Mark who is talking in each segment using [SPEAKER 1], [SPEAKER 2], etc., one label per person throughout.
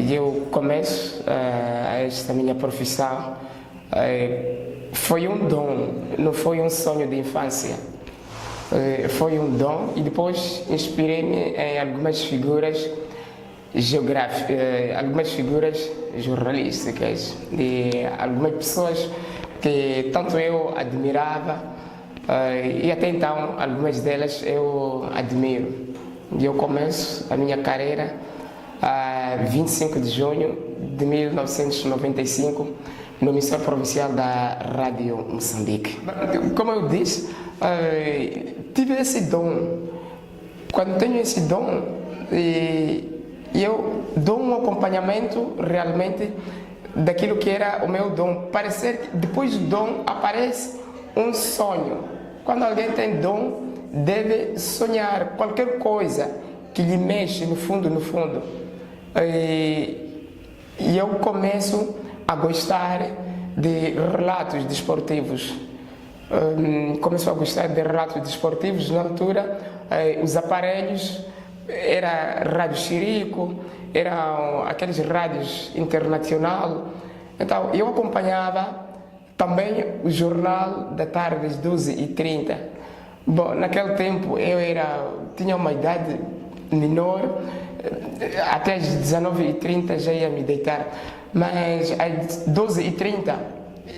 [SPEAKER 1] Eu começo esta minha profissão, foi um dom, não foi um sonho de infância. Foi um dom e depois inspirei-me em algumas figuras geográficas, algumas figuras jornalísticas, de algumas pessoas que tanto eu admirava e até então algumas delas eu admiro. E eu começo a minha carreira a 25 de junho de 1995 no emissor provincial da Rádio Moçambique. Como eu disse, tive esse dom. Quando tenho esse dom, eu dou um acompanhamento realmente daquilo que era o meu dom. Parecer que depois do dom aparece um sonho. Quando alguém tem dom, deve sonhar qualquer coisa que lhe mexe no fundo, no fundo. E eu começo a gostar de relatos desportivos. Começo a gostar de relatos desportivos. Na altura, os aparelhos era rádio Chirico, eram aqueles rádios internacional. Então, eu acompanhava também o jornal da tarde às 12h30. Bom, naquele tempo eu tinha uma idade menor, até às 19h30 já ia me deitar, mas às 12h30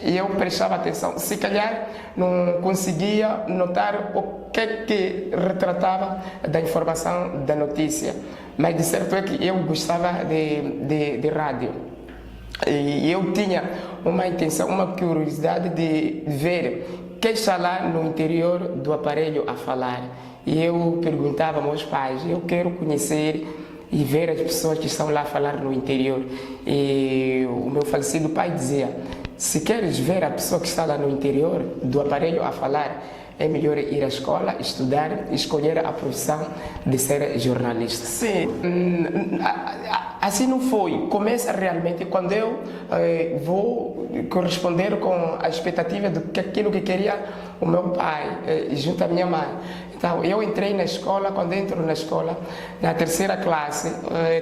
[SPEAKER 1] eu prestava atenção. Se calhar não conseguia notar o que retratava da informação da notícia, mas de certo é que eu gostava de rádio. E eu tinha uma intenção, uma curiosidade de ver quem está lá no interior do aparelho a falar. E eu perguntava aos meus pais, eu quero conhecer e ver as pessoas que estão lá a falar no interior. E o meu falecido pai dizia, se queres ver a pessoa que está lá no interior do aparelho a falar, é melhor ir à escola, estudar, escolher a profissão de ser jornalista. Sim, assim não foi. Começa realmente quando eu vou corresponder com a expectativa aquilo que queria o meu pai, junto à minha mãe. Então, eu entrei na escola, quando entro na escola, na terceira classe,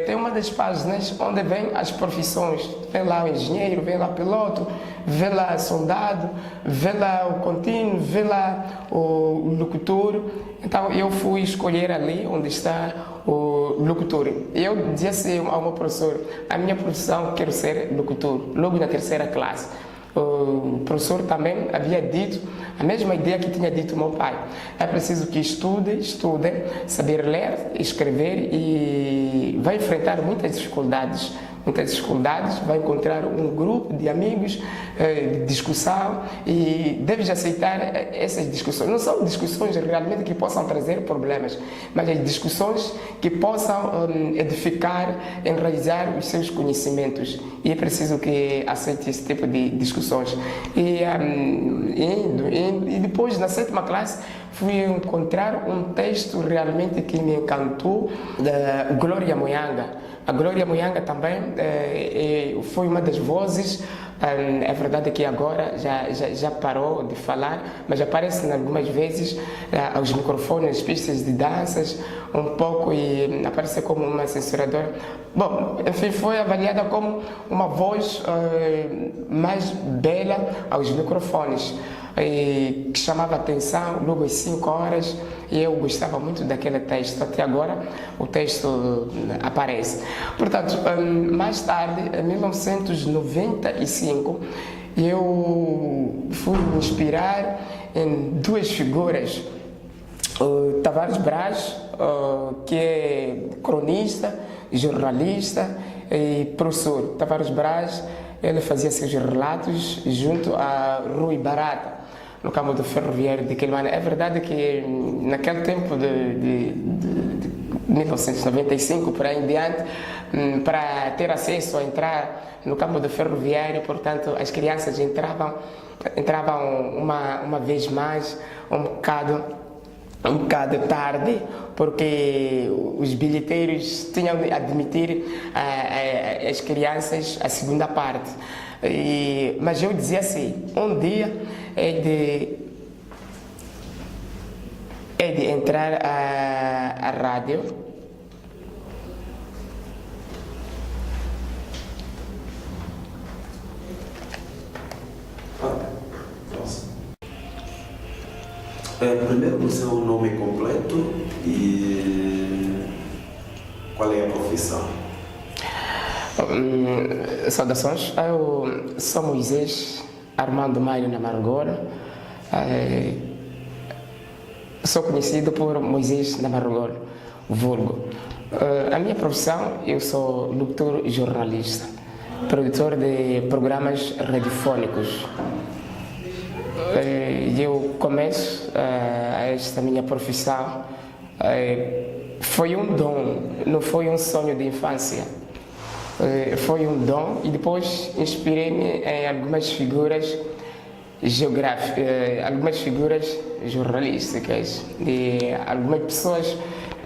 [SPEAKER 1] tem uma das páginas onde vem as profissões. Vem lá o engenheiro, vem lá o piloto, vem lá o soldado, vem lá o contínuo, vem lá o locutor. Então, eu fui escolher ali onde está o locutor. Eu disse assim ao meu professor, a minha profissão, quero ser locutor, logo na terceira classe. O professor também havia dito a mesma ideia que tinha dito meu pai. É preciso que estude, saber ler, escrever e vai enfrentar muitas dificuldades, vai encontrar um grupo de amigos de discussão e deves aceitar essas discussões. Não são discussões realmente que possam trazer problemas, mas as discussões que possam edificar, enraizar os seus conhecimentos. E é preciso que aceite esse tipo de discussões. E depois, na sétima classe, fui encontrar um texto realmente que me encantou, da Glória Moyanga. A Glória Moyanga também foi uma das vozes. É verdade que agora já parou de falar, mas aparece algumas vezes aos microfones, pistas de danças, um pouco, e aparece como uma censuradora. Bom, enfim, foi avaliada como uma voz mais bela aos microfones, que chamava atenção logo às 5 horas, e eu gostava muito daquele texto. Até agora o texto aparece. Portanto, mais tarde, em 1995, eu fui me inspirar em duas figuras. O Tavares Braz, que é cronista, jornalista e professor. Tavares Braz, ele fazia seus relatos junto a Rui Barata, no campo do ferroviário de Quelimane. É verdade que naquele tempo de 1995 por aí em diante, para ter acesso a entrar no campo do ferroviário, portanto, as crianças entravam uma vez mais, um bocado tarde, porque os bilheteiros tinham de admitir as crianças à segunda parte. Mas eu dizia assim, um dia é de entrar à rádio
[SPEAKER 2] Primeiro, o seu nome completo e qual é a profissão?
[SPEAKER 1] Saudações, eu sou Moisés Armando Maio Namargora. Sou conhecido por Moisés Namargora, vulgo. A minha profissão, eu sou locutor e jornalista, produtor de programas radiofónicos. Eu começo esta minha profissão, foi um dom, não foi um sonho de infância. Foi um dom e depois inspirei-me em algumas figuras geográficas, algumas figuras jornalísticas, de algumas pessoas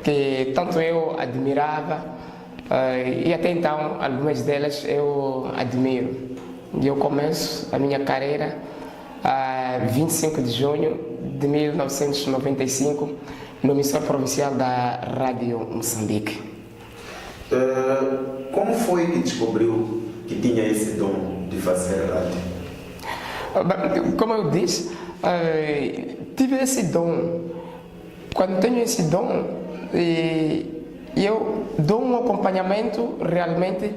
[SPEAKER 1] que tanto eu admirava e até então algumas delas eu admiro. E eu começo a minha carreira a 25 de junho de 1995 no emissor provincial da Rádio Moçambique.
[SPEAKER 2] Como foi que descobriu que tinha esse dom de fazer rádio?
[SPEAKER 1] Como eu disse, tive esse dom. Quando tenho esse dom, eu dou um acompanhamento realmente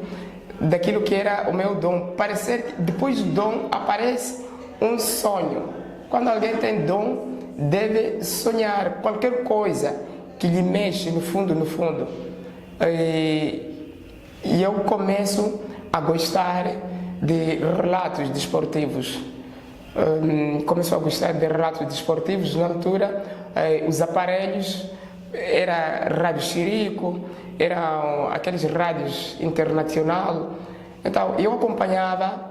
[SPEAKER 1] daquilo que era o meu dom. Parecer que depois do dom aparece um sonho. Quando alguém tem dom, deve sonhar qualquer coisa que lhe mexe no fundo, no fundo. E eu começo a gostar de relatos desportivos. Começo a gostar de relatos desportivos. Na altura, os aparelhos era rádio Chirico, eram aqueles rádios internacional. Então, eu acompanhava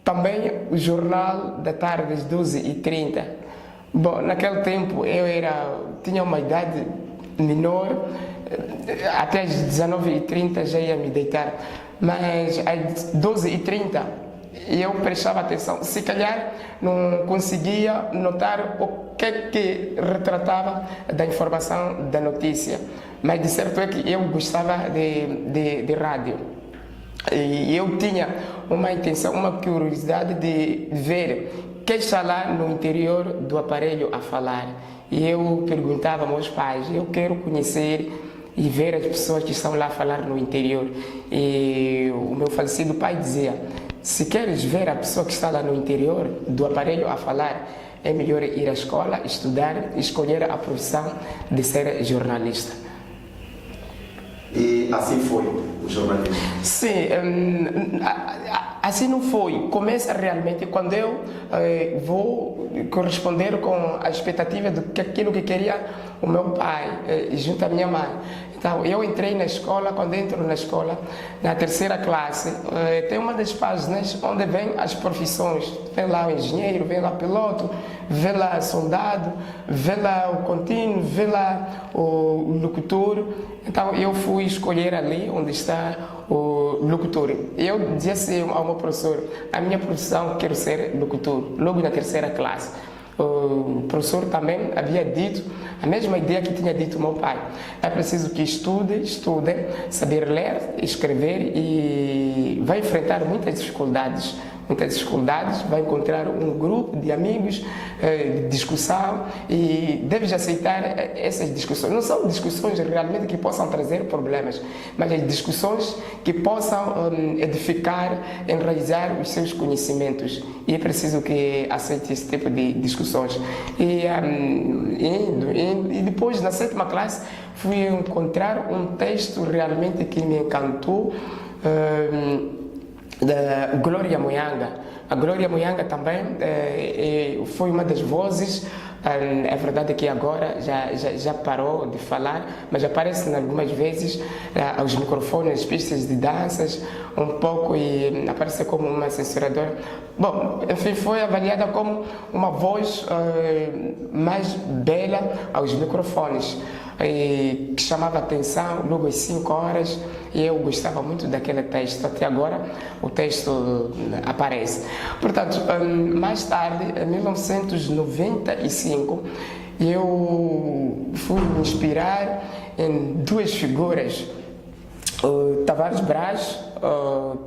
[SPEAKER 1] também o jornal da tarde às 12h30. Bom, naquele tempo eu tinha uma idade menor, até às 19h30 já ia me deitar, mas às 12h30 eu prestava atenção. Se calhar não conseguia notar o que retratava da informação da notícia, mas de certo é que eu gostava de rádio. E eu tinha uma intenção, uma curiosidade de ver quem está lá no interior do aparelho a falar. E eu perguntava aos meus pais, eu quero conhecer e ver as pessoas que estão lá a falar no interior. E o meu falecido pai dizia, se queres ver a pessoa que está lá no interior do aparelho a falar, é melhor ir à escola, estudar e escolher a profissão de ser jornalista.
[SPEAKER 2] E assim foi o jornalismo?
[SPEAKER 1] Sim, assim não foi. Começa realmente quando eu vou corresponder com a expectativa daquilo que queria o meu pai, junto à minha mãe. Então, eu entrei na escola, quando entro na escola, na terceira classe, tem uma das páginas onde vem as profissões. Vem lá o engenheiro, vem lá o piloto, vem lá o soldado, vem lá o contínuo, vem lá o locutor. Então, eu fui escolher ali onde está o locutor. Eu disse assim ao meu professor, a minha profissão quero ser locutor, logo na terceira classe. O professor também havia dito a mesma ideia que tinha dito meu pai. É preciso que estude, saber ler, escrever e vai enfrentar muitas dificuldades, vai encontrar um grupo de amigos de discussão e deves aceitar essas discussões. Não são discussões realmente que possam trazer problemas, mas as discussões que possam edificar, enraizar os seus conhecimentos. E é preciso que aceite esse tipo de discussões. E depois, na sétima classe, fui encontrar um texto realmente que me encantou, da Glória Muyanga. A Glória Muyanga também foi uma das vozes. É verdade que agora já parou de falar, mas aparece algumas vezes aos microfones, nas pistas de danças, um pouco, e aparece como uma censuradora. Bom, enfim, foi avaliada como uma voz mais bela aos microfones, que chamava a atenção logo às 5 horas, e eu gostava muito daquele texto. Até agora o texto aparece. Portanto, mais tarde, em 1995, eu fui me inspirar em duas figuras. O Tavares Braz,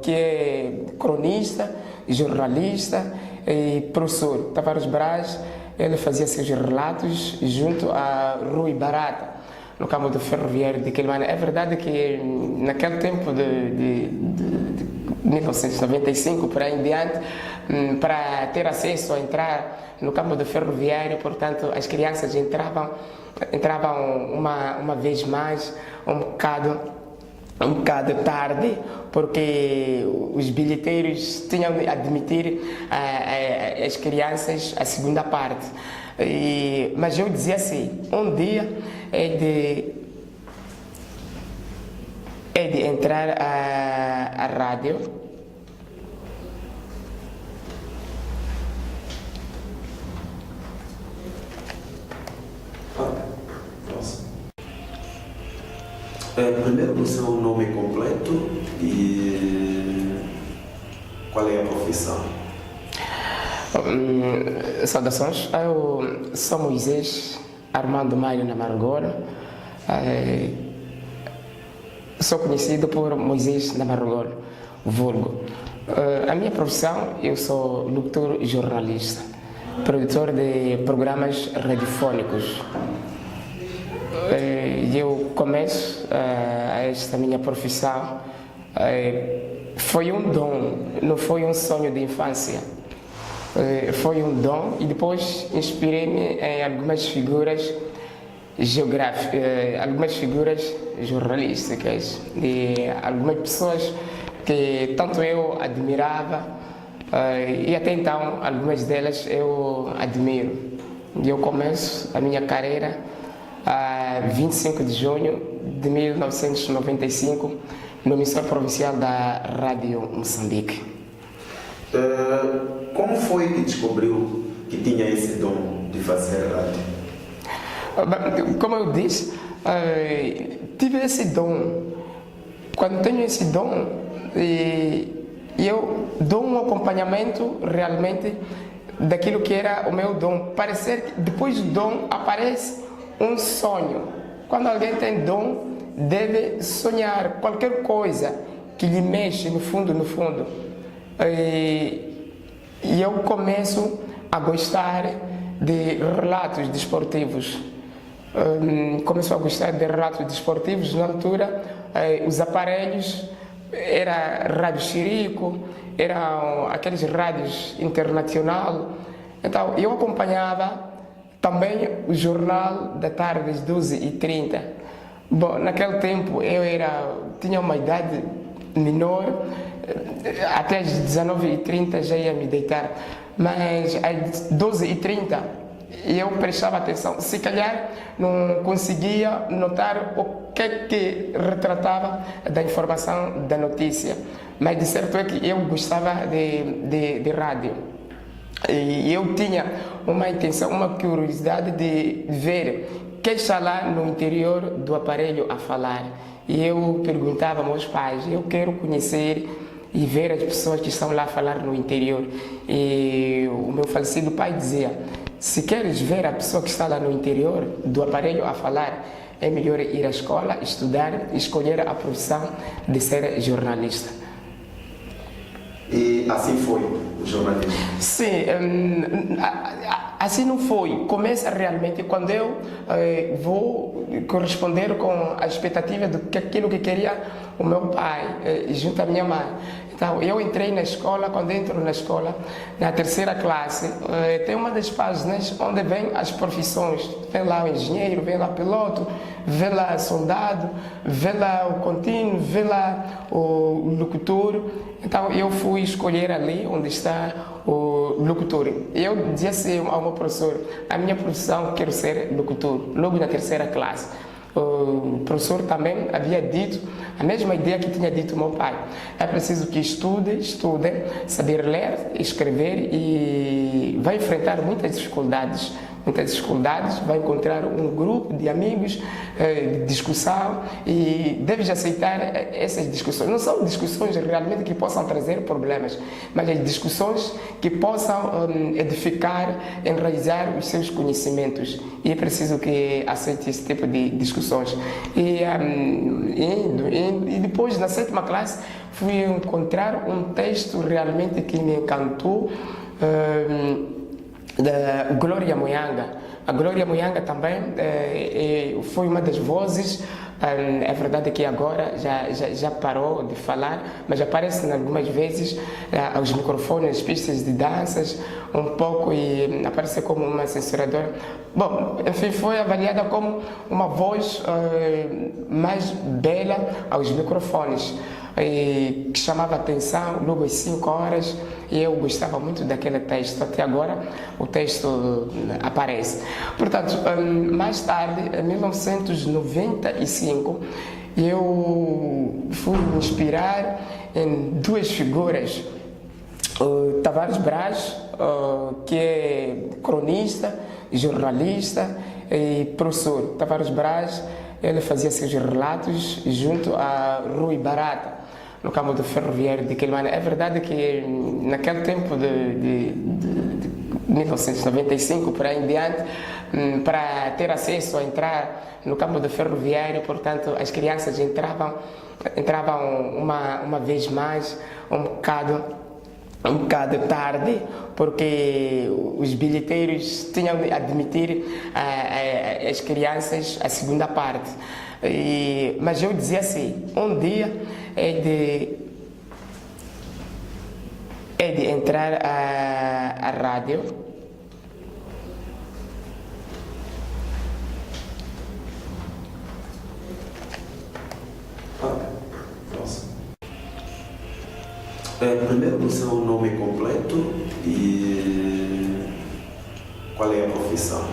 [SPEAKER 1] que é cronista, jornalista e professor. Tavares Braz ele fazia seus relatos junto a Rui Barata, no campo do ferroviário de Quelimane. É verdade que naquele tempo de 1995 por aí em diante, para ter acesso a entrar no campo do ferroviário, portanto, as crianças entravam uma vez mais, um bocado tarde, porque os bilheteiros tinham de admitir as crianças a segunda parte. Mas eu dizia assim, um dia é de entrar a rádio.
[SPEAKER 2] Primeiro, o seu nome completo e qual é a profissão?
[SPEAKER 1] Saudações, eu sou Moisés Armando Mário Namargolo, sou conhecido por Moisés Namargolo, vulgo. A minha profissão, eu sou locutor e jornalista, produtor de programas radiofónicos. Eu começo esta minha profissão, foi um dom, não foi um sonho de infância. Foi um dom e depois inspirei-me em algumas figuras geográficas, algumas figuras jornalísticas, de algumas pessoas que tanto eu admirava e até então algumas delas eu admiro. Eu começo a minha carreira a 25 de junho de 1995 no emissor provincial da Rádio Moçambique.
[SPEAKER 2] Como foi que descobriu que tinha esse dom de fazer rádio?
[SPEAKER 1] Como eu disse, tive esse dom. Quando tenho esse dom, eu dou um acompanhamento realmente daquilo que era o meu dom. Parecer que depois do dom aparece um sonho. Quando alguém tem dom, deve sonhar qualquer coisa que lhe mexe no fundo. E eu começo a gostar de relatos desportivos. Começo a gostar de relatos desportivos. Na altura, os aparelhos era rádio Chirico, eram aqueles rádios internacional. Então, eu acompanhava também o jornal da tarde às 12h30. Bom, naquele tempo eu tinha uma idade menor, até às 19h30 já ia me deitar, mas às 12h30 eu prestava atenção. Se calhar não conseguia notar o que retratava da informação da notícia, mas de certo é que eu gostava de rádio. E eu tinha uma intenção, uma curiosidade de ver quem está lá no interior do aparelho a falar. E eu perguntava aos meus pais, eu quero conhecer e ver as pessoas que estão lá a falar no interior. E o meu falecido pai dizia, se queres ver a pessoa que está lá no interior do aparelho a falar, é melhor ir à escola, estudar e escolher a profissão de ser jornalista.
[SPEAKER 2] E assim foi o jornalismo?
[SPEAKER 1] Sim, assim não foi. Começa realmente quando eu vou corresponder com a expectativa daquilo que queria o meu pai, junto à minha mãe. Então, eu entrei na escola, quando entro na escola, na terceira classe, tem uma das páginas onde vem as profissões. Vem lá o engenheiro, vem lá o piloto, vem lá o soldado, vem lá o contínuo, vem lá o locutor. Então, eu fui escolher ali onde está o locutor. Eu disse assim ao meu professor, a minha profissão, quero ser locutor, logo na terceira classe. O professor também havia dito a mesma ideia que tinha dito meu pai. É preciso que estude, saber ler, escrever e vai enfrentar muitas dificuldades, vai encontrar um grupo de amigos de discussão e deves aceitar essas discussões. Não são discussões realmente que possam trazer problemas, mas as discussões que possam edificar, enraizar os seus conhecimentos. E é preciso que aceite esse tipo de discussões. E depois, na sétima classe, fui encontrar um texto realmente que me encantou. da Glória Muyanga. A Glória Muyanga também foi uma das vozes. É verdade que agora já parou de falar, mas aparece algumas vezes aos microfones, pistas de danças, um pouco, e aparece como uma censuradora. Bom, enfim, foi avaliada como uma voz mais bela aos microfones, que chamava atenção logo às 5 horas, e eu gostava muito daquele texto. Até agora o texto aparece. Portanto, mais tarde, em 1995, eu fui me inspirar em duas figuras. O Tavares Braz, que é cronista, jornalista e professor. Tavares Braz, ele fazia seus relatos junto a Rui Barata, no campo do ferroviário de Quelimane. É verdade que naquele tempo de 1995 por aí em diante, para ter acesso a entrar no campo do ferroviário, portanto, as crianças entravam uma vez mais, um bocado tarde, porque os bilheteiros tinham de admitir as crianças a segunda parte. Mas eu dizia assim, um dia é de entrar a rádio.
[SPEAKER 2] Primeiro, o seu nome completo e qual é a profissão?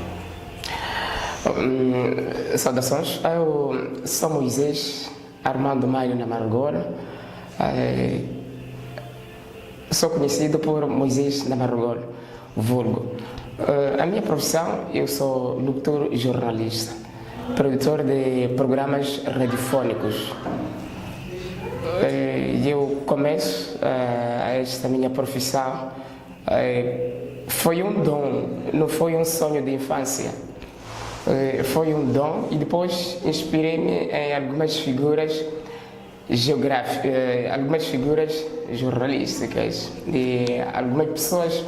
[SPEAKER 1] Saudações, eu sou Moisés Armando Mário Namargora, sou conhecido por Moisés Namargora, vulgo. A minha profissão, eu sou locutor e jornalista, produtor de programas radiofónicos. Eu começo esta minha profissão, foi um dom, não foi um sonho de infância. Foi um dom, e depois inspirei-me em algumas figuras geográficas, algumas figuras jornalísticas, de algumas pessoas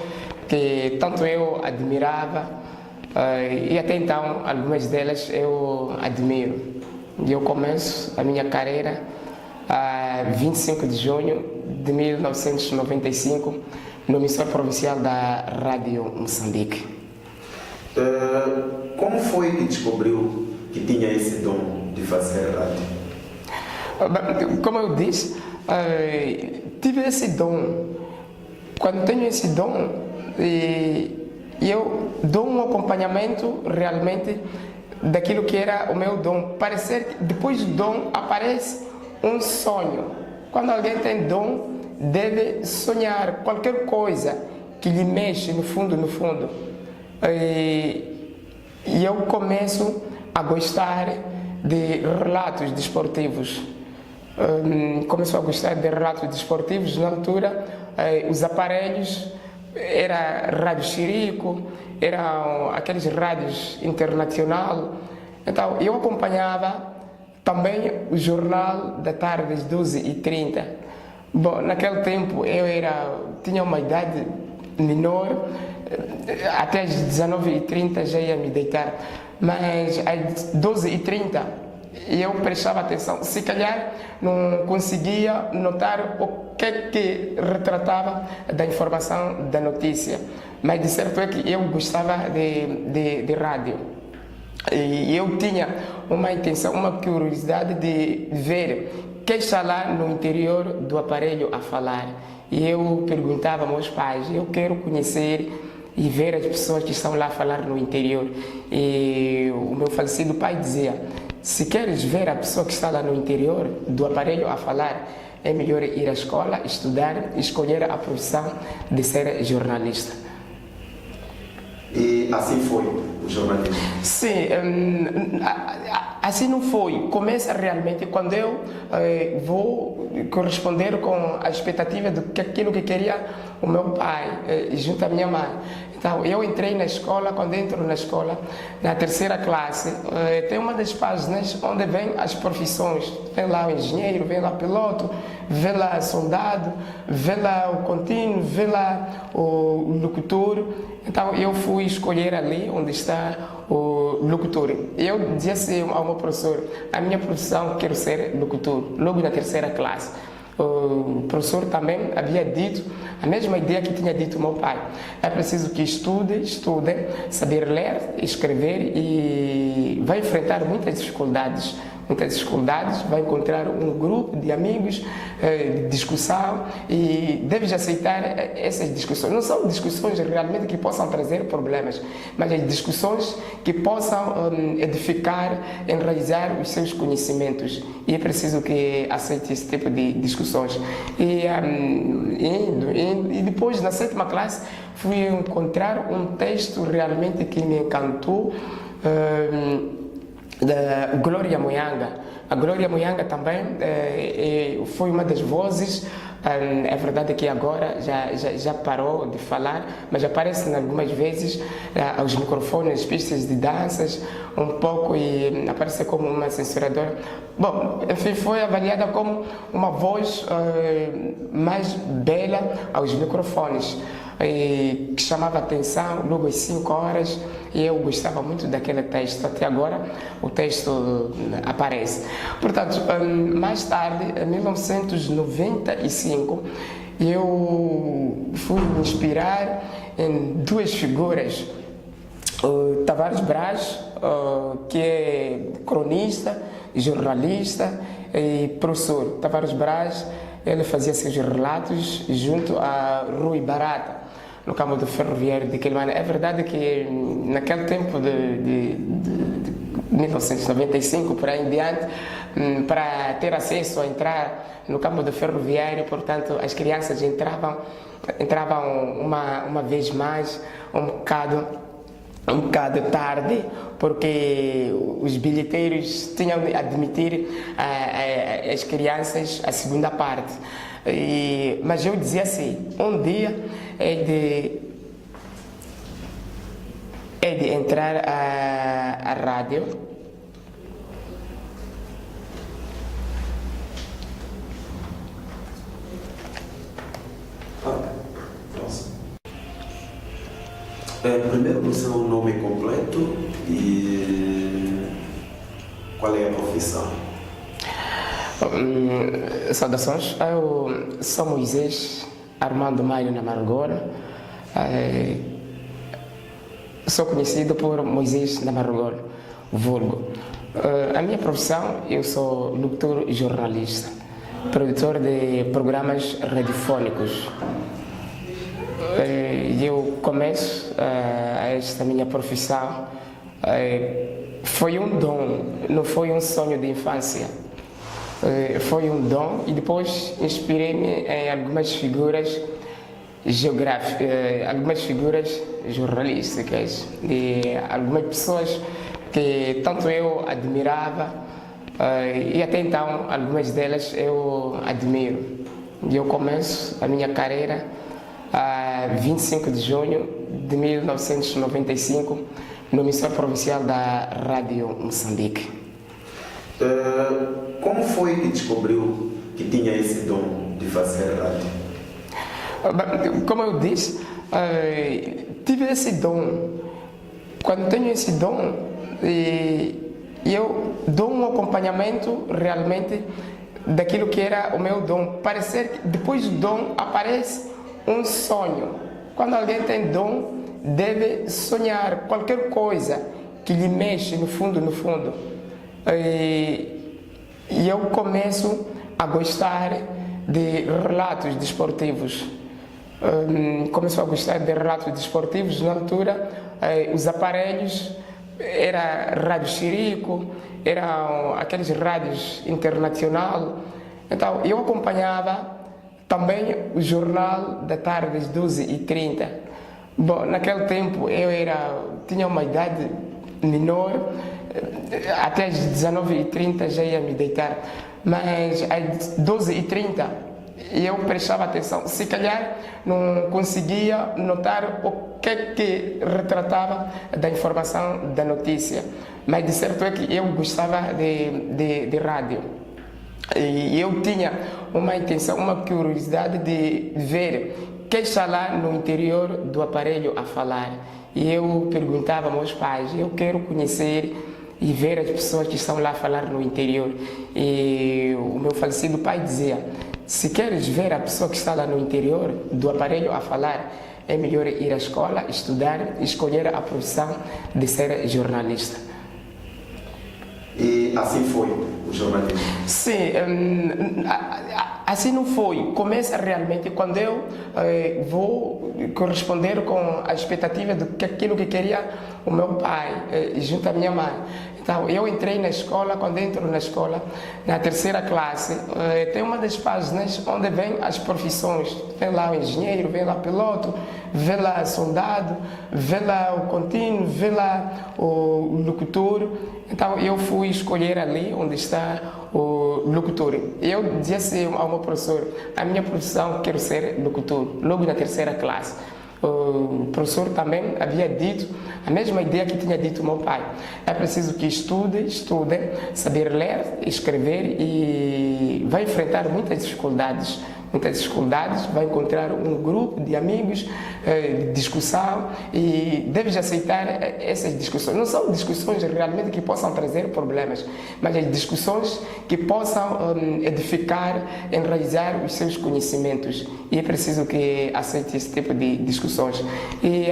[SPEAKER 1] que tanto eu admirava, e até então algumas delas eu admiro. E eu começo a minha carreira a 25 de junho de 1995 no emissor provincial da Rádio Moçambique.
[SPEAKER 2] Como foi que descobriu que tinha esse dom de fazer rádio?
[SPEAKER 1] Como eu disse, tive esse dom. Quando tenho esse dom, eu dou um acompanhamento realmente daquilo que era o meu dom. Parecer que depois do dom aparece um sonho. Quando alguém tem dom, deve sonhar qualquer coisa que lhe mexe no fundo. E eu começo a gostar de relatos desportivos. Começo a gostar de relatos desportivos. Na altura, os aparelhos era rádio Chirico, eram aqueles rádios internacional. Então eu acompanhava também o jornal da tarde às 12h30. Bom, naquele tempo eu tinha uma idade menor, até às 19h30 já ia me deitar, mas às 12h30 eu prestava atenção. Se calhar não conseguia notar o que retratava da informação da notícia, mas de certo é que eu gostava de rádio. E eu tinha uma intenção, uma curiosidade de ver quem está lá no interior do aparelho a falar. E eu perguntava aos meus pais, eu quero conhecer e ver as pessoas que estão lá a falar no interior. E o meu falecido pai dizia, se queres ver a pessoa que está lá no interior do aparelho a falar, é melhor ir à escola, estudar e escolher a profissão de ser jornalista.
[SPEAKER 2] E assim foi o jornalismo?
[SPEAKER 1] Sim, assim não foi. Começa realmente quando eu vou corresponder com a expectativa do que aquilo que queria o meu pai, junto à minha mãe. Então, eu entrei na escola, quando entro na escola, na terceira classe, tem uma das páginas onde vem as profissões. Vem lá o engenheiro, vem lá o piloto, vem lá o soldado, vem lá o contínuo, vem lá o locutor. Então, eu fui escolher ali onde está o locutor. Eu disse assim ao meu professor, a minha profissão, quero ser locutor, logo na terceira classe. O professor também havia dito a mesma ideia que tinha dito meu pai. É preciso que estude, saber ler, escrever e vai enfrentar muitas dificuldades, vai encontrar um grupo de amigos de discussão e deves aceitar essas discussões. Não são discussões realmente que possam trazer problemas, mas as discussões que possam edificar, enraizar os seus conhecimentos. E é preciso que aceite esse tipo de discussões. E depois, na sétima classe, fui encontrar um texto realmente que me encantou, da Glória Muyanga. A Glória Muyanga também foi uma das vozes. É verdade que agora já parou de falar, mas aparece algumas vezes aos microfones, pistas de danças, um pouco, e aparece como uma censuradora. Bom, enfim, foi avaliada como uma voz mais bela aos microfones, que chamava atenção logo às 5 horas, e eu gostava muito daquele texto. Até agora o texto aparece. Portanto, mais tarde, em 1995, eu fui me inspirar em duas figuras. O Tavares Braz, que é cronista, jornalista e professor. Tavares Braz, ele fazia seus relatos junto a Rui Barata, no campo do ferroviário de Quelimane. É verdade que naquele tempo de 1995 por aí em diante, para ter acesso a entrar no campo do ferroviário, portanto, as crianças entravam uma vez mais, um bocado tarde, porque os bilheteiros tinham de admitir as crianças a segunda parte. Mas eu dizia assim, um dia é de entrar a rádio.
[SPEAKER 2] Primeiro, o seu nome completo e qual é a profissão?
[SPEAKER 1] Saudações, eu sou Moisés Armando Maio Namargolo, sou conhecido por Moisés Namargolo, vulgo. A minha profissão, eu sou locutor e jornalista, produtor de programas radiofónicos. Eu começo esta minha profissão, foi um dom, não foi um sonho de infância. Foi um dom, e depois inspirei-me em algumas figuras geográficas, algumas figuras jornalísticas, de algumas pessoas que tanto eu admirava, e até então algumas delas eu admiro. E eu começo a minha carreira a 25 de junho de 1995 no emissor provincial da Rádio Moçambique.
[SPEAKER 2] Como foi que descobriu que tinha esse dom de fazer rádio?
[SPEAKER 1] Como eu disse, tive esse dom. Quando tenho esse dom, eu dou um acompanhamento realmente daquilo que era o meu dom. Parecer que depois do dom aparece um sonho. Quando alguém tem dom, deve sonhar qualquer coisa que lhe mexe no fundo. E eu começo a gostar de relatos desportivos. Começo a gostar de relatos desportivos. Na altura, os aparelhos era rádio Chirico, eram aqueles rádios internacional. Então eu acompanhava também o jornal da tarde às 12h30. Bom, naquele tempo eu tinha uma idade menor, até às 19h30 já ia me deitar, mas às 12h30 eu prestava atenção. Se calhar não conseguia notar o que retratava da informação da notícia, mas de certo é que eu gostava de rádio. E eu tinha uma intenção, uma curiosidade de ver quem está lá no interior do aparelho a falar. E eu perguntava aos meus pais, eu quero conhecer e ver as pessoas que estão lá a falar no interior. E o meu falecido pai dizia, se queres ver a pessoa que está lá no interior do aparelho a falar, é melhor ir à escola, estudar e escolher a profissão de ser jornalista.
[SPEAKER 2] E assim foi o jornalismo?
[SPEAKER 1] Sim, assim não foi. Começa realmente quando eu vou corresponder com a expectativa do que aquilo que queria o meu pai, junto à minha mãe. Então, eu entrei na escola, quando entro na escola, na terceira classe, tem uma das páginas onde vem as profissões. Vem lá o engenheiro, vem lá o piloto, vem lá o soldado, vem lá o contínuo, vem lá o locutor. Então, eu fui escolher ali onde está o locutor. Eu disse assim ao meu professor, a minha profissão quero ser locutor, logo na terceira classe. O professor também havia dito a mesma ideia que tinha dito meu pai. É preciso que estude, saber ler, escrever e vai enfrentar muitas dificuldades, vai encontrar um grupo de amigos, de discussão e deves aceitar essas discussões. Não são discussões realmente que possam trazer problemas, mas as discussões que possam edificar, enraizar os seus conhecimentos. E é preciso que aceite esse tipo de discussões. E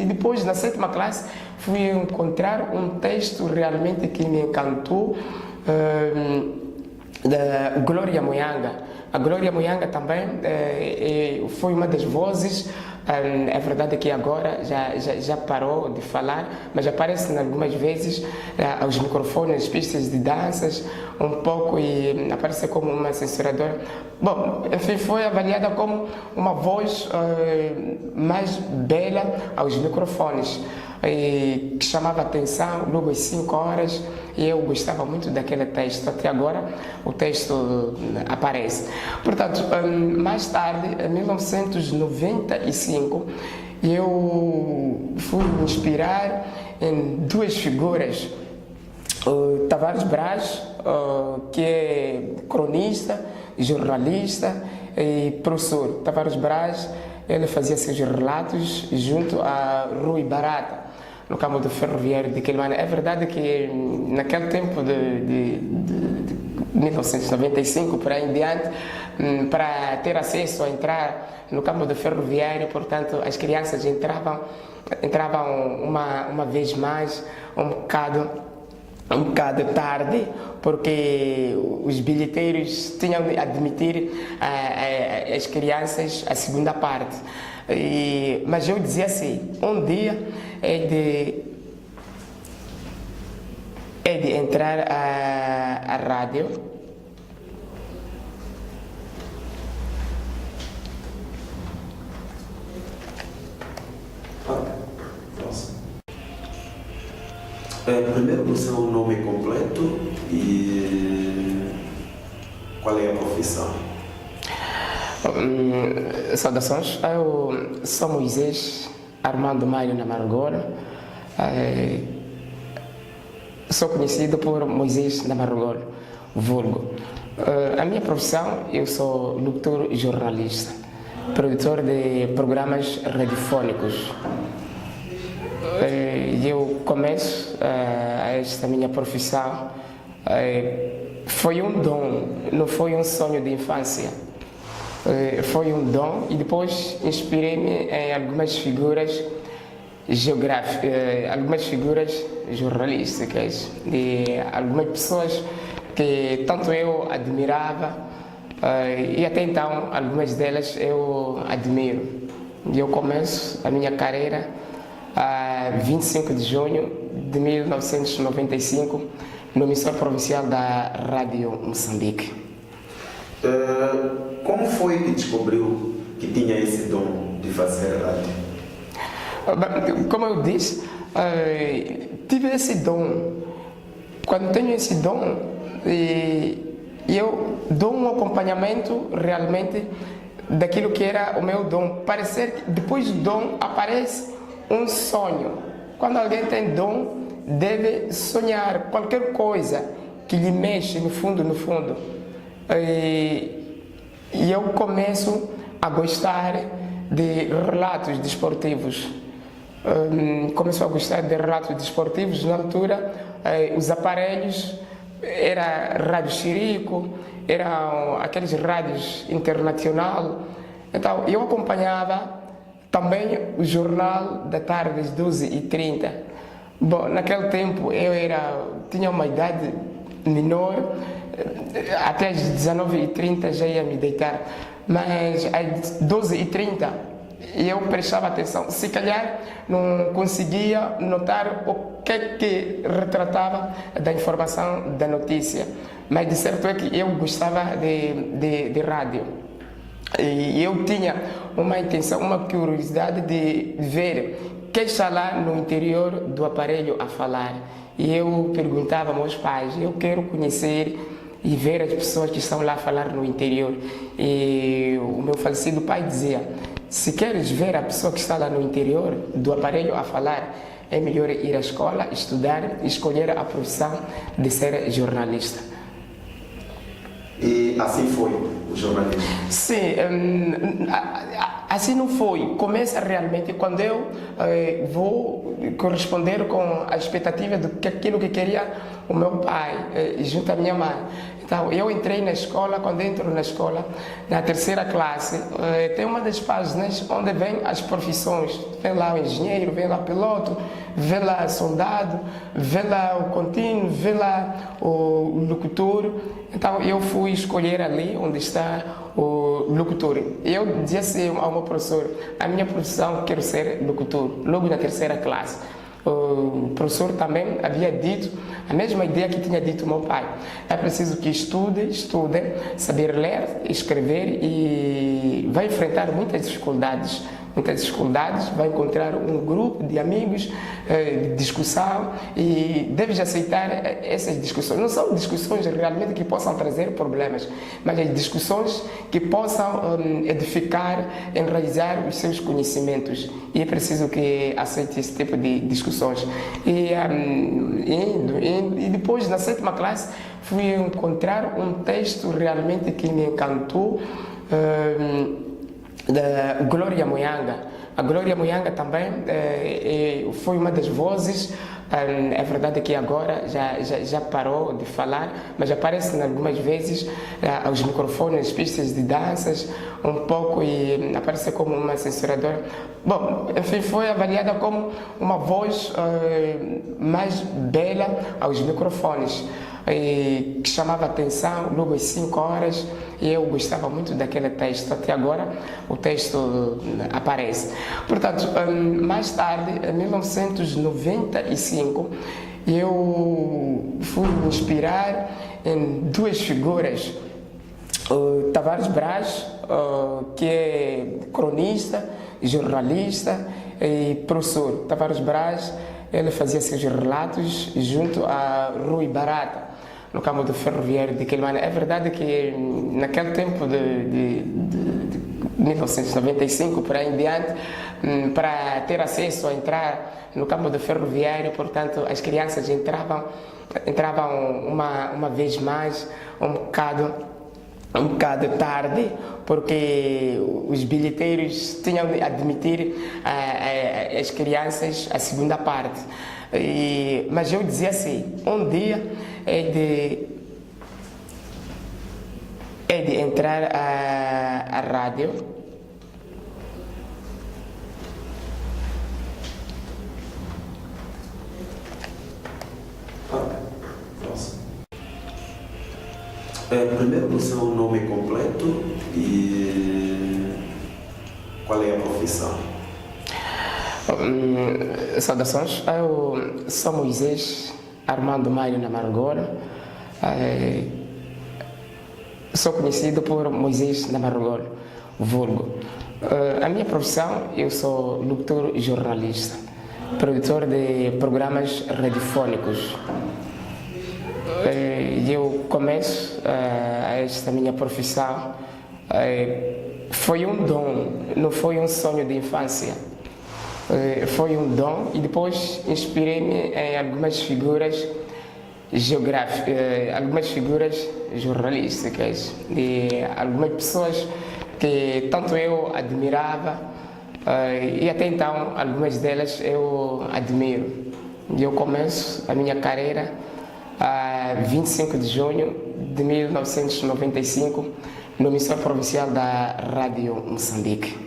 [SPEAKER 1] depois, na sétima classe, fui encontrar um texto realmente que me encantou, da Glória Muyanga. A Glória Muyanga também foi uma das vozes. É verdade que agora já parou de falar, mas aparece algumas vezes aos microfones, pistas de danças, um pouco, e aparece como uma censuradora. Bom, enfim, foi avaliada como uma voz mais bela aos microfones, que chamava atenção logo às 5 horas, e eu gostava muito daquele texto. Até agora o texto aparece. Portanto, mais tarde, em 1995, eu fui me inspirar em duas figuras. O Tavares Braz, que é cronista, jornalista e professor. Tavares Braz, ele fazia seus relatos junto a Rui Barata, no campo do ferroviário de Quelimane. É verdade que naquele tempo de 1995 para em diante, para ter acesso a entrar no campo do ferroviário, portanto, as crianças entravam uma vez mais, um bocado tarde, porque os bilheteiros tinham de admitir as crianças a segunda parte. Mas eu dizia assim, um dia é de entrar a rádio.
[SPEAKER 2] Primeiro, o seu nome completo e qual é a profissão?
[SPEAKER 1] Saudações, eu sou Moisés Armando Mário Namargolo, sou conhecido por Moisés Namargolo, vulgo. A minha profissão, eu sou locutor e jornalista, produtor de programas radiofónicos. Eu começo esta minha profissão, foi um dom, não foi um sonho de infância. Foi um dom, e depois inspirei-me em algumas figuras algumas figuras jornalísticas, de algumas pessoas que tanto eu admirava, e até então algumas delas eu admiro. E eu começo a minha carreira a 25 de junho de 1995 no emissor provincial da Rádio Moçambique.
[SPEAKER 2] Como foi que descobriu que tinha esse dom de fazer rádio?
[SPEAKER 1] Como eu disse, tive esse dom. Quando tenho esse dom, eu dou um acompanhamento realmente daquilo que era o meu dom. Parecer que depois do dom aparece um sonho. Quando alguém tem dom, deve sonhar qualquer coisa que lhe mexe no fundo, no fundo. E eu começo a gostar de relatos desportivos. Começou a gostar de relatos desportivos. Na altura, os aparelhos era rádio Chirico, eram aqueles rádios internacional. Então eu acompanhava também o jornal da tarde às 12h30. Bom, naquele tempo eu tinha uma idade menor, até às 19h30 já ia me deitar, mas às 12h30 eu prestava atenção. Se calhar não conseguia notar o que retratava da informação da notícia, mas de certo é que eu gostava de rádio. E eu tinha uma intenção, uma curiosidade de ver quem está lá no interior do aparelho a falar. E eu perguntava aos meus pais, eu quero conhecer e ver as pessoas que estão lá a falar no interior. E o meu falecido pai dizia, se queres ver a pessoa que está lá no interior do aparelho a falar, é melhor ir à escola, estudar e escolher a profissão de ser jornalista.
[SPEAKER 2] E assim foi o jornalismo?
[SPEAKER 1] Sim, assim não foi. Começa realmente quando eu vou corresponder com a expectativa daquilo que queria o meu pai, junto à minha mãe. Então, eu entrei na escola, quando entro na escola, na terceira classe, tem uma das páginas onde vem as profissões. Vem lá o engenheiro, vem lá o piloto, vem lá o soldado, vem lá o contínuo, vem lá o locutor. Então, eu fui escolher ali onde está o locutor. Eu disse assim ao meu professor, a minha profissão, quero ser locutor, logo na terceira classe. O professor também havia dito a mesma ideia que tinha dito meu pai. É preciso que estude, saber ler, escrever e vai enfrentar muitas dificuldades, vai encontrar um grupo de amigos de discussão e deves aceitar essas discussões. Não são discussões realmente que possam trazer problemas, mas as discussões que possam edificar, enraizar os seus conhecimentos. E é preciso que aceite esse tipo de discussões. E depois, na sétima classe, fui encontrar um texto realmente que me encantou, da Glória Muyanga. A Glória Muyanga também foi uma das vozes. É verdade que agora já parou de falar, mas aparece algumas vezes aos microfones, pistas de danças, um pouco, e aparece como uma censuradora. Bom, enfim, foi avaliada como uma voz mais bela aos microfones, que chamava atenção logo às 5 horas, e eu gostava muito daquele texto. Até agora o texto aparece. Portanto, mais tarde, em 1995, eu fui me inspirar em duas figuras. O Tavares Braz, que é cronista, jornalista e professor. Tavares Braz, ele fazia seus relatos junto a Rui Barata, no campo do ferroviário de Quelimane. É verdade que naquele tempo de 1995 por aí em diante, para ter acesso a entrar no campo do ferroviário, portanto, as crianças entravam uma vez mais, um bocado tarde, porque os bilheteiros tinham de admitir as crianças à segunda parte. Mas eu dizia assim, um dia é de entrar a rádio.
[SPEAKER 2] Primeiro, o seu nome completo e qual é a profissão?
[SPEAKER 1] Saudações, eu sou Moisés Armando Mário Namargola, sou conhecido por Moisés Namargola, vulgo. A minha profissão, eu sou locutor e jornalista. produtor de programas radiofónicos. Eu começo esta minha profissão, foi um dom, não foi um sonho de infância. Foi um dom e depois inspirei-me em algumas figuras geográficas, algumas figuras jornalísticas, de algumas pessoas que tanto eu admirava e até então algumas delas eu admiro. Eu começo a minha carreira a 25 de junho de 1995 no emissor provincial da Rádio Moçambique.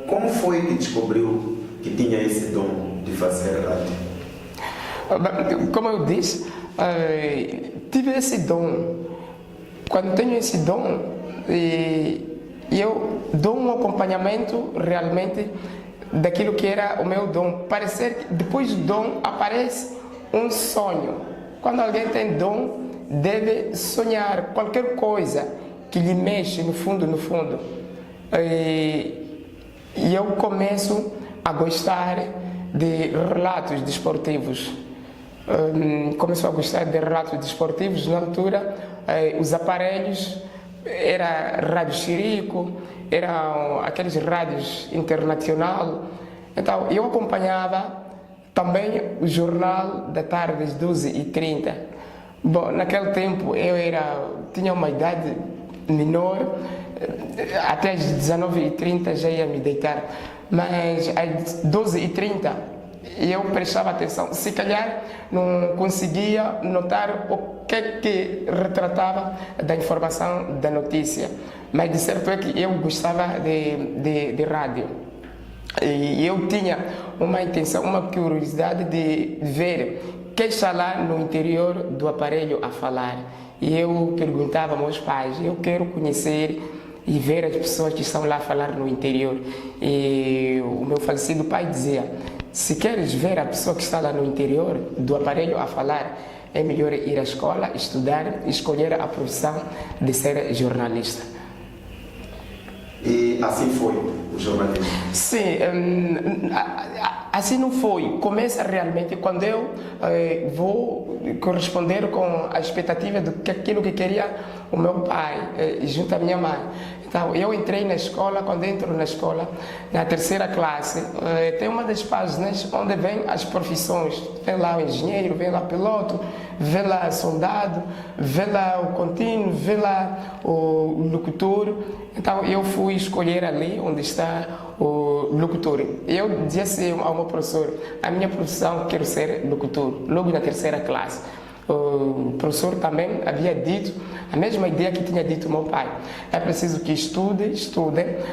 [SPEAKER 2] Como foi que descobriu que tinha esse dom de fazer rádio?
[SPEAKER 1] Como eu disse, tive esse dom. Quando tenho esse dom, eu dou um acompanhamento realmente daquilo que era o meu dom. Parecer que depois do dom aparece um sonho. Quando alguém tem dom, deve sonhar qualquer coisa que lhe mexe no fundo, no fundo. E eu começo a gostar de relatos desportivos. Começo a gostar de relatos desportivos. Na altura, os aparelhos era rádio Chirico, eram aqueles rádios internacional. Então, eu acompanhava também o jornal da tarde às 12h30. Bom, naquele tempo eu tinha uma idade menor, até às 19h30 já ia me deitar, mas às 12h30 eu prestava atenção. Se calhar não conseguia notar o que retratava da informação da notícia, mas de certo é que eu gostava de rádio. E eu tinha uma intenção, uma curiosidade de ver quem está lá no interior do aparelho a falar. E eu perguntava aos meus pais, eu quero conhecer e ver as pessoas que estão lá a falar no interior. E o meu falecido pai dizia, se queres ver a pessoa que está lá no interior do aparelho a falar, é melhor ir à escola, estudar e escolher a profissão de ser jornalista.
[SPEAKER 2] E assim foi o jornalismo?
[SPEAKER 1] Sim, assim não foi. Começa realmente quando eu vou corresponder com a expectativa daquilo que queria o meu pai, junto à minha mãe. Então, eu entrei na escola, quando entro na escola, na terceira classe, tem uma das páginas onde vem as profissões. Vem lá o engenheiro, vem lá o piloto, vem lá o soldado, vem lá o contínuo, vem lá o locutor. Então, eu fui escolher ali onde está o locutor. Eu disse assim ao meu professor, a minha profissão quero ser locutor, logo na terceira classe. O professor também havia dito a mesma ideia que tinha dito meu pai. É preciso que estude,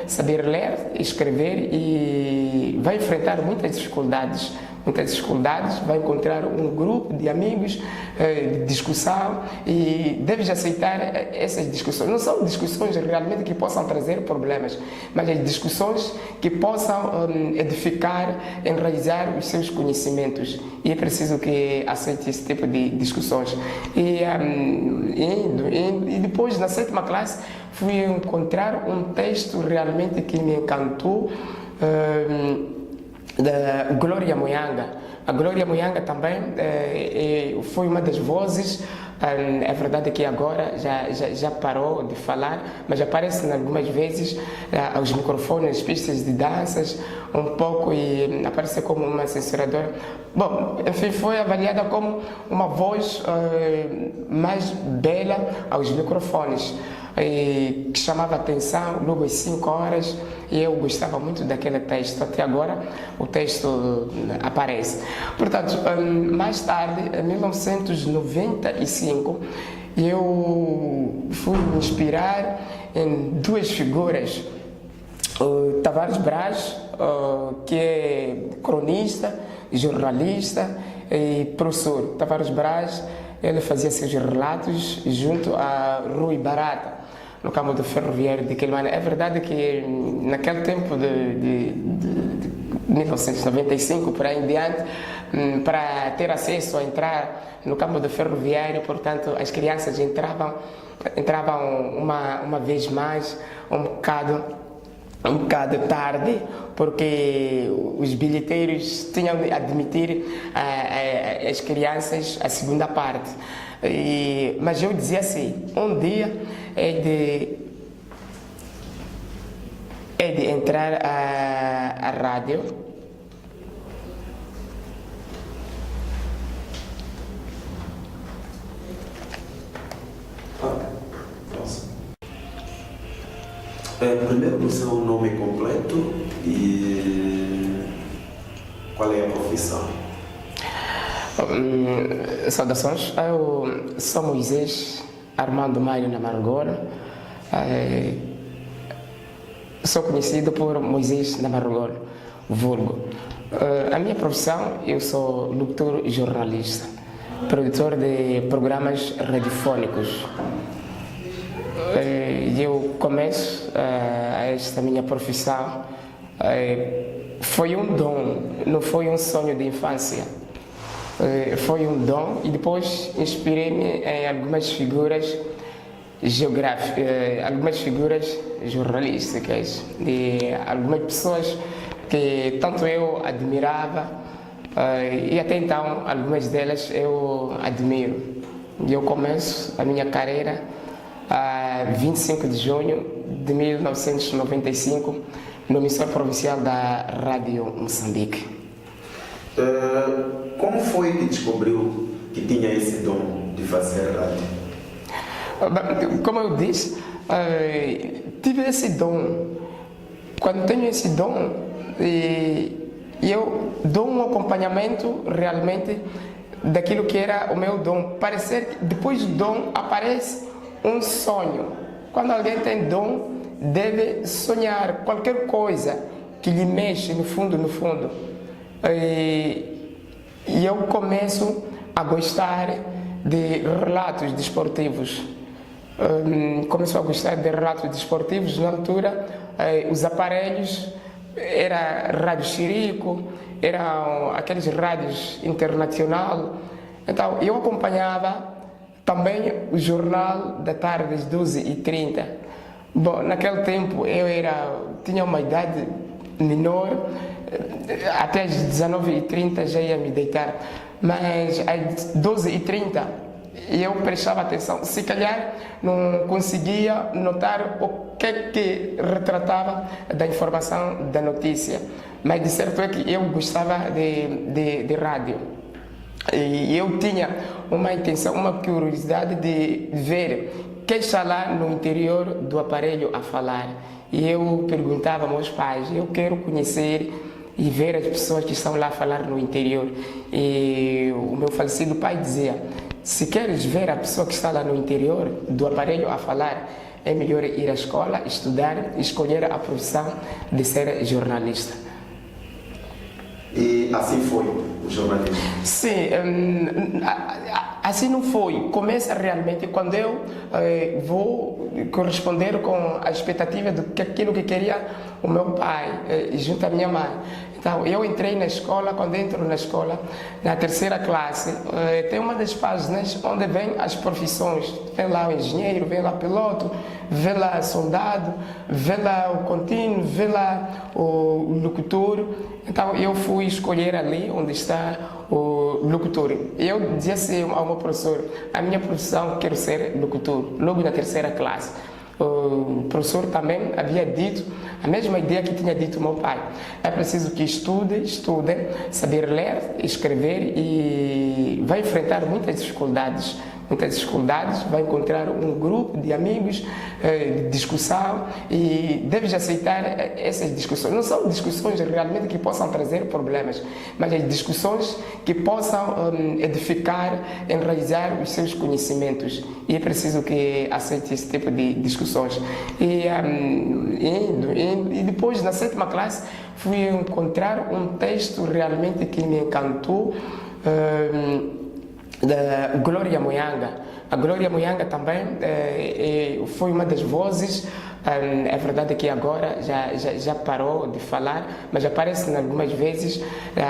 [SPEAKER 1] saber ler, escrever e vai enfrentar muitas dificuldades, vai encontrar um grupo de amigos de discussão e deves aceitar essas discussões. Não são discussões realmente que possam trazer problemas, mas as discussões que possam edificar, enraizar os seus conhecimentos. E é preciso que aceite esse tipo de discussões. E depois, na sétima classe, fui encontrar um texto realmente que me encantou, da Glória Muyanga. A Glória Muyanga também foi uma das vozes. É verdade que agora já parou de falar, mas aparece algumas vezes aos microfones, pistas de danças, um pouco, e aparece como uma censuradora. Bom, enfim, foi avaliada como uma voz mais bela aos microfones, que chamava a atenção logo às 5 horas, e eu gostava muito daquele texto. Até agora o texto aparece. Portanto, mais tarde, em 1995, eu fui me inspirar em duas figuras. O Tavares Braz, que é cronista, jornalista e professor. Tavares Braz, ele fazia seus relatos junto a Rui Barata, no campo do ferroviário de Quelimane. É verdade que naquele tempo de 1995 por aí em diante, para ter acesso a entrar no campo do ferroviário, portanto, as crianças entravam uma vez mais, um bocado um bocado tarde, porque os bilheteiros tinham de admitir as crianças a segunda parte. Mas eu dizia assim, um dia é de entrar a rádio.
[SPEAKER 2] Primeiro, o seu nome completo e qual é a profissão?
[SPEAKER 1] Saudações, eu sou Moisés Armando Mário Namargolo. Sou conhecido por Moisés Namargolo, vulgo. A minha profissão, eu sou locutor e jornalista, produtor de programas radiofónicos. Eu começo esta minha profissão, foi um dom, não foi um sonho de infância. Foi um dom e depois inspirei-me em algumas figuras geográficas, algumas figuras jornalísticas, de algumas pessoas que tanto eu admirava e até então algumas delas eu admiro. Eu começo a minha carreira a 25 de junho de 1995 no emissor provincial da Rádio Moçambique.
[SPEAKER 2] Como foi que descobriu que tinha esse dom de fazer rádio?
[SPEAKER 1] Como eu disse, tive esse dom. Quando tenho esse dom, eu dou um acompanhamento realmente daquilo que era o meu dom. Parecer que depois do dom aparece um sonho. Quando alguém tem dom, deve sonhar qualquer coisa que lhe mexe no fundo. E eu começo a gostar de relatos desportivos. Começo a gostar de relatos desportivos. Na altura, os aparelhos era rádio Chirico, eram aqueles rádios internacional. Então, eu acompanhava também o jornal da tarde às 12h30. Bom, naquele tempo eu tinha uma idade menor, até às 19h30 já ia me deitar, mas às 12h30 eu prestava atenção. Se calhar não conseguia notar o que retratava da informação da notícia, mas de certo é que eu gostava de rádio. E eu tinha uma intenção, uma curiosidade de ver quem está lá no interior do aparelho a falar. E eu perguntava aos meus pais, eu quero conhecer e ver as pessoas que estão lá a falar no interior. E o meu falecido pai dizia, se queres ver a pessoa que está lá no interior do aparelho a falar, é melhor ir à escola, estudar e escolher a profissão de ser jornalista.
[SPEAKER 2] E assim foi o jornalismo?
[SPEAKER 1] Sim, assim não foi. Começa realmente quando eu vou corresponder com a expectativa daquilo que queria o meu pai, junto à minha mãe. Então, eu entrei na escola, quando entro na escola, na terceira classe, tem uma das páginas onde vem as profissões. Vem lá o engenheiro, vem lá o piloto, vem lá o soldado, vem lá o contínuo, vem lá o locutor. Então, eu fui escolher ali onde está o locutor. Eu dizia assim ao meu professor, a minha profissão, quero ser locutor, logo na terceira classe. O professor também havia dito a mesma ideia que tinha dito meu pai. É preciso que estude, saber ler, escrever e vai enfrentar muitas dificuldades, vai encontrar um grupo de amigos de discussão e deves aceitar essas discussões. Não são discussões realmente que possam trazer problemas, mas as discussões que possam edificar, enraizar os seus conhecimentos. E é preciso que aceite esse tipo de discussões. E depois, na sétima classe, fui encontrar um texto realmente que me encantou, da Glória Moyanga. A Glória Muyanga também foi uma das vozes. É verdade que agora já parou de falar, mas aparece algumas vezes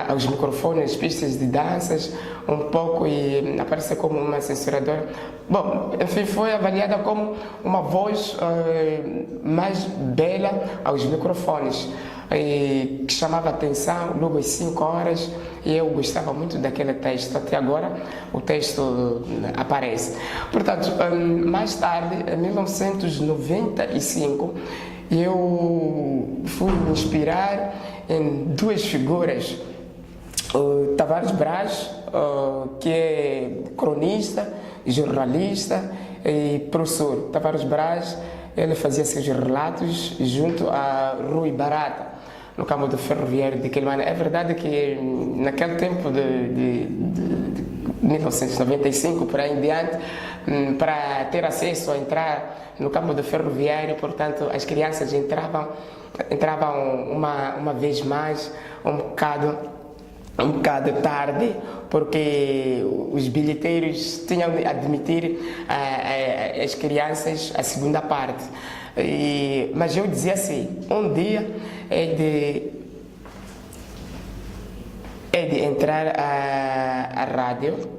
[SPEAKER 1] aos microfones, pistas de danças, um pouco, e aparece como uma censuradora. Bom, enfim, foi avaliada como uma voz mais bela aos microfones, que chamava atenção logo às 5 horas, e eu gostava muito daquele texto. Até agora o texto aparece. Portanto, mais tarde, em 1995, eu fui me inspirar em duas figuras. O Tavares Braz, que é cronista, jornalista e professor. Tavares Braz, ele fazia seus relatos junto a Rui Barata, no campo do ferroviário de Quelimane. É verdade que naquele tempo de 1995 por aí em diante, para ter acesso a entrar no campo do ferroviário, portanto, as crianças entravam uma vez mais, um bocado tarde, porque os bilheteiros tinham de admitir as crianças a segunda parte. Mas eu dizia assim, um dia é de entrar a rádio.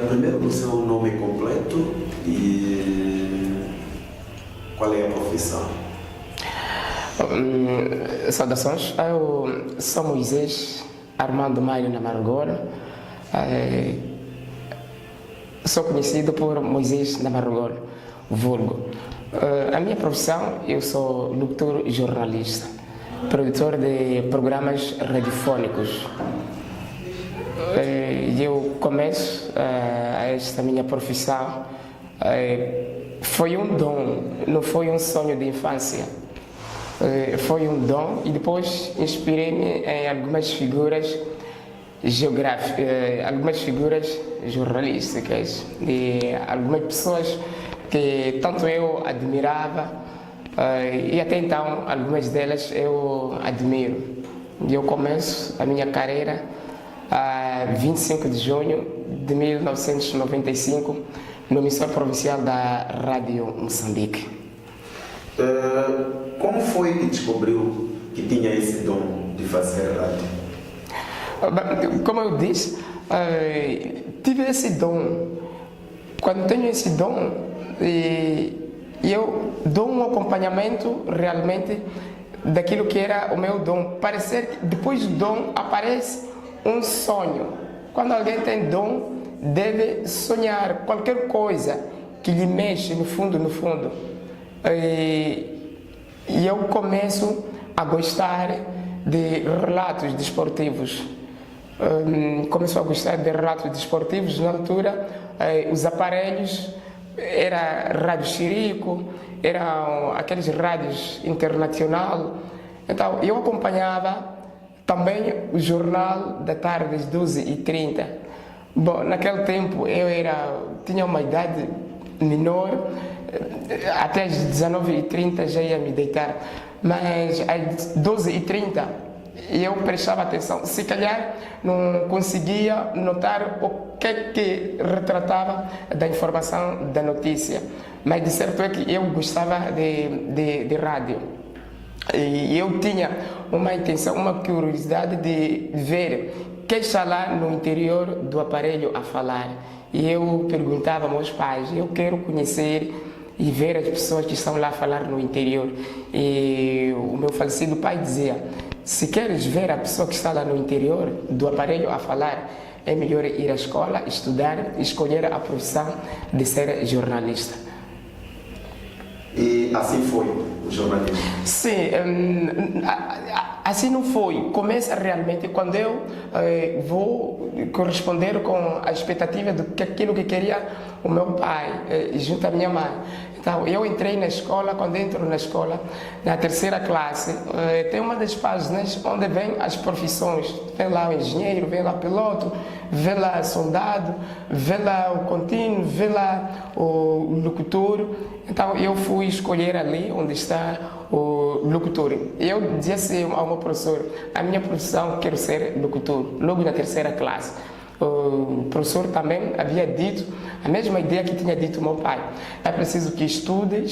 [SPEAKER 2] Primeiro, o seu nome completo e qual é a profissão?
[SPEAKER 1] Saudações, eu sou Moisés Armando Maio Namargolo, sou conhecido por Moisés Namargolo, vulgo. A minha profissão, eu sou locutor e jornalista, produtor de programas radiofónicos. Eu começo esta minha profissão, foi um dom, não foi um sonho de infância. Foi um dom, e depois inspirei-me em algumas figuras geográficas, algumas figuras jornalísticas, de algumas pessoas que tanto eu admirava, e até então algumas delas eu admiro. Eu começo a minha carreira a 25 de junho de 1995 no emissor provincial da Rádio Moçambique.
[SPEAKER 2] Como foi que descobriu que tinha esse dom de fazer rádio?
[SPEAKER 1] Como eu disse, tive esse dom. Quando tenho esse dom, eu dou um acompanhamento realmente daquilo que era o meu dom. Parecer que depois do dom aparece um sonho. Quando alguém tem dom, deve sonhar qualquer coisa que lhe mexe no fundo. E eu começo a gostar de relatos desportivos. Começo a gostar de relatos desportivos. Na altura, os aparelhos era rádio Chirico, eram aqueles rádios internacional. Então, eu acompanhava também o jornal da tarde às 12h30. Bom, naquele tempo eu tinha uma idade menor, até às 19h30 já ia me deitar, mas às 12h30 eu prestava atenção. Se calhar não conseguia notar o que retratava da informação da notícia, mas de certo é que eu gostava de rádio. E eu tinha uma intenção, uma curiosidade de ver quem está lá no interior do aparelho a falar. E eu perguntava aos meus pais, eu quero conhecer e ver as pessoas que estão lá a falar no interior. E o meu falecido pai dizia, se queres ver a pessoa que está lá no interior do aparelho a falar, é melhor ir à escola, estudar e escolher a profissão de ser jornalista.
[SPEAKER 2] E assim foi o jornalismo?
[SPEAKER 1] Sim, assim não foi. Começa realmente quando eu vou corresponder com a expectativa do que aquilo que queria o meu pai junto à minha mãe. Então, eu entrei na escola, quando entro na escola, na terceira classe, tem uma das páginas onde vem as profissões. Vem lá o engenheiro, vem lá o piloto, vem lá o soldado, vem lá o contínuo, vem lá o locutor. Então, eu fui escolher ali onde está o locutor. Eu disse ao meu professor, a minha profissão, quero ser locutor, logo na terceira classe. O professor também havia dito a mesma ideia que tinha dito meu pai. É preciso que estude,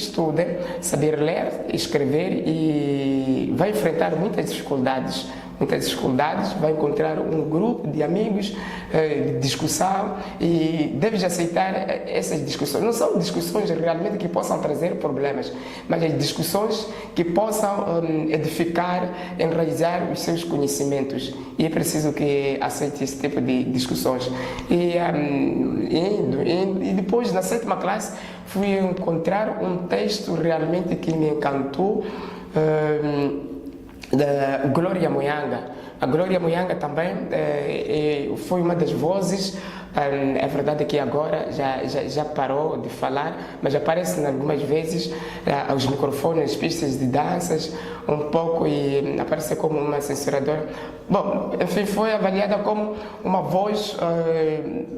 [SPEAKER 1] saber ler, escrever e vai enfrentar muitas dificuldades, vai encontrar um grupo de amigos de discussão e deves aceitar essas discussões. Não são discussões realmente que possam trazer problemas, mas as discussões que possam edificar, enraizar os seus conhecimentos. E é preciso que aceite esse tipo de discussões. E depois, na sétima classe, fui encontrar um texto realmente que me encantou, da Glória Muyanga. A Glória Muyanga também foi uma das vozes. É verdade que agora já parou de falar, mas aparece algumas vezes aos microfones, nas pistas de danças, um pouco, e aparece como uma censuradora. Bom, enfim, foi avaliada como uma voz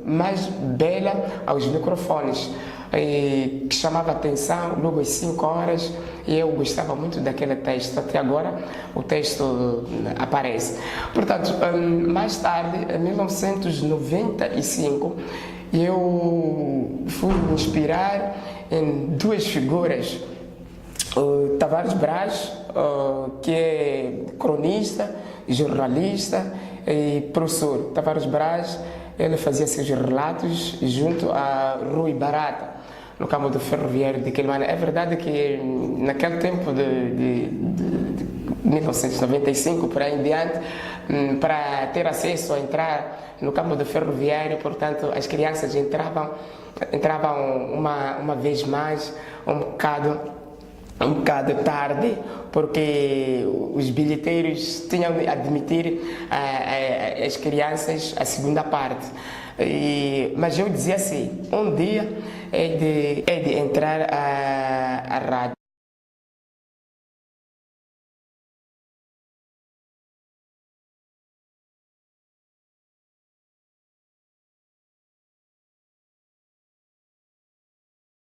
[SPEAKER 1] mais bela aos microfones, que chamava atenção logo às 5 horas, e eu gostava muito daquele texto. Até agora o texto aparece. Portanto, mais tarde, em 1995, eu fui me inspirar em duas figuras. O Tavares Braz, que é cronista, jornalista e professor. Tavares Braz, ele fazia seus relatos junto a Rui Barata, no campo do ferroviário de Quelimane. É verdade que naquele tempo de 1995 por aí em diante, para ter acesso a entrar no campo do ferroviário, portanto, as crianças entravam uma vez mais, um bocado tarde, porque os bilheteiros tinham de admitir as crianças a segunda parte. Mas eu dizia assim, um dia é de entrar a rádio.